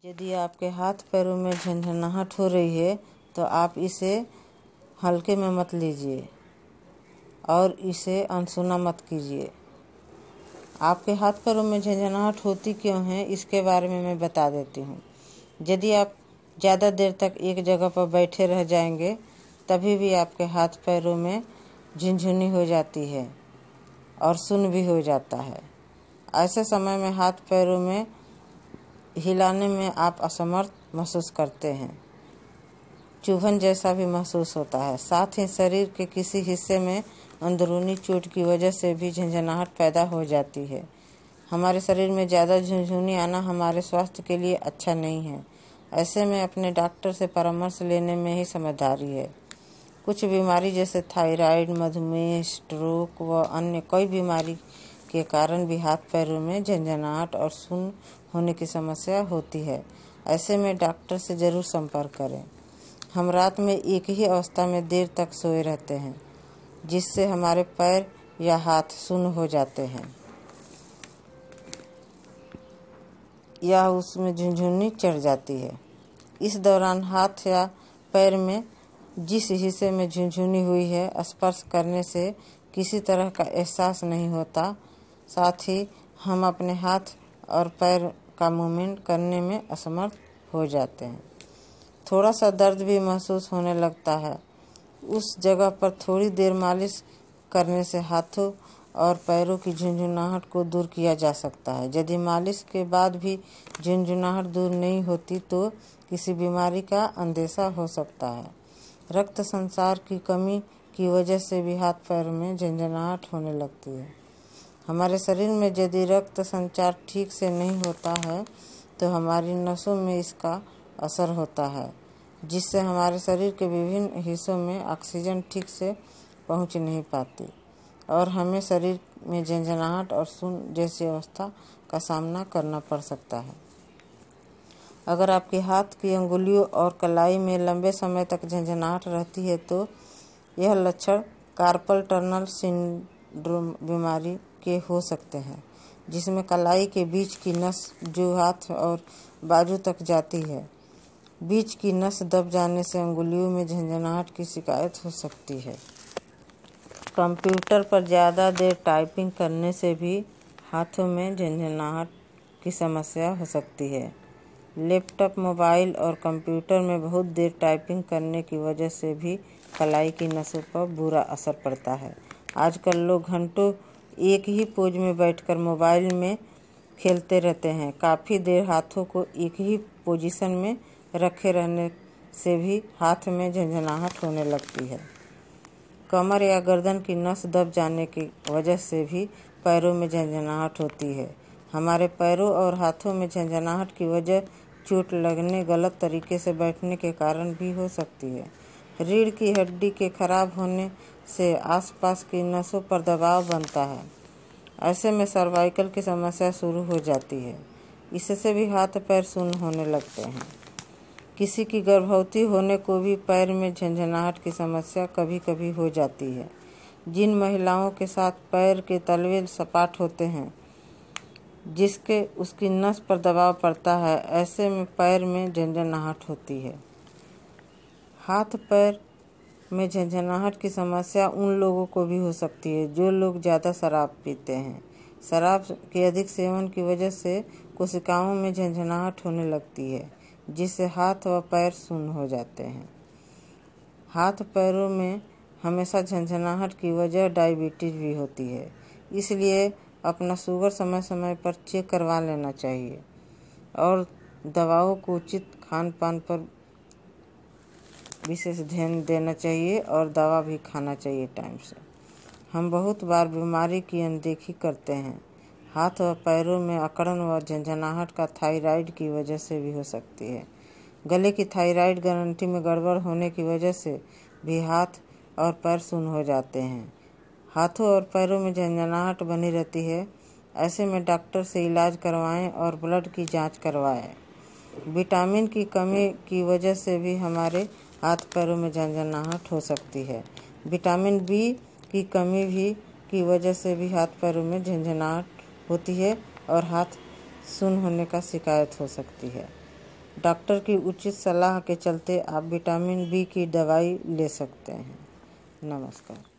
यदि आपके हाथ पैरों में झंझनाहट हो रही है तो आप इसे हल्के में मत लीजिए और इसे अनसुना मत कीजिए। आपके हाथ पैरों में झंझनाहट होती क्यों है इसके बारे में मैं बता देती हूँ। यदि आप ज़्यादा देर तक एक जगह पर बैठे रह जाएंगे तभी भी आपके हाथ पैरों में झुनझुनी हो जाती है और सुन्न भी हो जाता है। ऐसे समय में हाथ पैरों में हिलाने में आप असमर्थ महसूस करते हैं, चुभन जैसा भी महसूस होता है। साथ ही शरीर के किसी हिस्से में अंदरूनी चोट की वजह से भी झंझनाहट पैदा हो जाती है। हमारे शरीर में ज़्यादा झुनझुनी आना हमारे स्वास्थ्य के लिए अच्छा नहीं है। ऐसे में अपने डॉक्टर से परामर्श लेने में ही समझदारी है। कुछ बीमारी जैसे थायराइड, मधुमेह, स्ट्रोक व अन्य कई बीमारी के कारण भी हाथ पैरों में झंझनाहट और सुन्न होने की समस्या होती है। ऐसे में डॉक्टर से ज़रूर संपर्क करें। हम रात में एक ही अवस्था में देर तक सोए रहते हैं जिससे हमारे पैर या हाथ सुन्न हो जाते हैं या उसमें झुनझुनी चढ़ जाती है। इस दौरान हाथ या पैर में जिस हिस्से में झुनझुनी हुई है स्पर्श करने से किसी तरह का एहसास नहीं होता। साथ ही हम अपने हाथ और पैर का मूवमेंट करने में असमर्थ हो जाते हैं। थोड़ा सा दर्द भी महसूस होने लगता है। उस जगह पर थोड़ी देर मालिश करने से हाथों और पैरों की झुनझुनाहट को दूर किया जा सकता है। यदि मालिश के बाद भी झुनझुनाहट दूर नहीं होती तो किसी बीमारी का अंदेशा हो सकता है। रक्त संचार की कमी की वजह से भी हाथ पैर में झंझनाहट होने लगती है। हमारे शरीर में यदि रक्त संचार ठीक से नहीं होता है तो हमारी नसों में इसका असर होता है, जिससे हमारे शरीर के विभिन्न हिस्सों में ऑक्सीजन ठीक से पहुंच नहीं पाती और हमें शरीर में झंझनाहट और सुन्न जैसी अवस्था का सामना करना पड़ सकता है। अगर आपके हाथ की अंगुलियों और कलाई में लंबे समय तक झंझनाहट रहती है तो यह लक्षण कार्पल टनल सिंड्रोम बीमारी के हो सकते हैं, जिसमें कलाई के बीच की नस जो हाथ और बाजू तक जाती है, बीच की नस दब जाने से अंगुलियों में झंझनाहट की शिकायत हो सकती है। कंप्यूटर पर ज़्यादा देर टाइपिंग करने से भी हाथों में झंझनाहट की समस्या हो सकती है। लैपटॉप, मोबाइल और कंप्यूटर में बहुत देर टाइपिंग करने की वजह से भी कलाई की नसों पर बुरा असर पड़ता है। आजकल लोग घंटों एक ही पोज में बैठकर मोबाइल में खेलते रहते हैं। काफ़ी देर हाथों को एक ही पोजीशन में रखे रहने से भी हाथ में झंझनाहट होने लगती है। कमर या गर्दन की नस दब जाने की वजह से भी पैरों में झंझनाहट होती है। हमारे पैरों और हाथों में झंझनाहट की वजह चोट लगने, गलत तरीके से बैठने के कारण भी हो सकती है। रीढ़ की हड्डी के खराब होने से आसपास की नसों पर दबाव बनता है। ऐसे में सर्वाइकल की समस्या शुरू हो जाती है। इससे भी हाथ पैर सुन्न होने लगते हैं। किसी की गर्भवती होने को भी पैर में झंझनाहट की समस्या कभी कभी हो जाती है। जिन महिलाओं के साथ पैर के तलवे सपाट होते हैं जिसके उसकी नस पर दबाव पड़ता है, ऐसे में पैर में झंझनाहट होती है। हाथ पैर में झंझनाहट की समस्या उन लोगों को भी हो सकती है जो लोग ज़्यादा शराब पीते हैं। शराब के अधिक सेवन की वजह से कोशिकाओं में झंझनाहट होने लगती है, जिससे हाथ व पैर सुन्न हो जाते हैं। हाथ पैरों में हमेशा झंझनाहट की वजह डायबिटीज भी होती है, इसलिए अपना शुगर समय समय पर चेक करवा लेना चाहिए और दवाओं को उचित खान पान पर विशेष ध्यान देना चाहिए और दवा भी खाना चाहिए टाइम से। हम बहुत बार बीमारी की अनदेखी करते हैं। हाथ व पैरों में अकड़न व झंझनाहट का थायराइड की वजह से भी हो सकती है। गले की थायराइड ग्रंथि में गड़बड़ होने की वजह से भी हाथ और पैर सुन्न हो जाते हैं। हाथों और पैरों में झंझनाहट बनी रहती है। ऐसे में डॉक्टर से इलाज करवाएं और ब्लड की जांच करवाएं। विटामिन की कमी की वजह से भी हमारे हाथ पैरों में झंझनाहट हो सकती है। विटामिन बी की कमी भी की वजह से भी हाथ पैरों में झंझनाहट होती है और हाथ सुन्न होने का शिकायत हो सकती है। डॉक्टर की उचित सलाह के चलते आप विटामिन बी की दवाई ले सकते हैं। नमस्कार।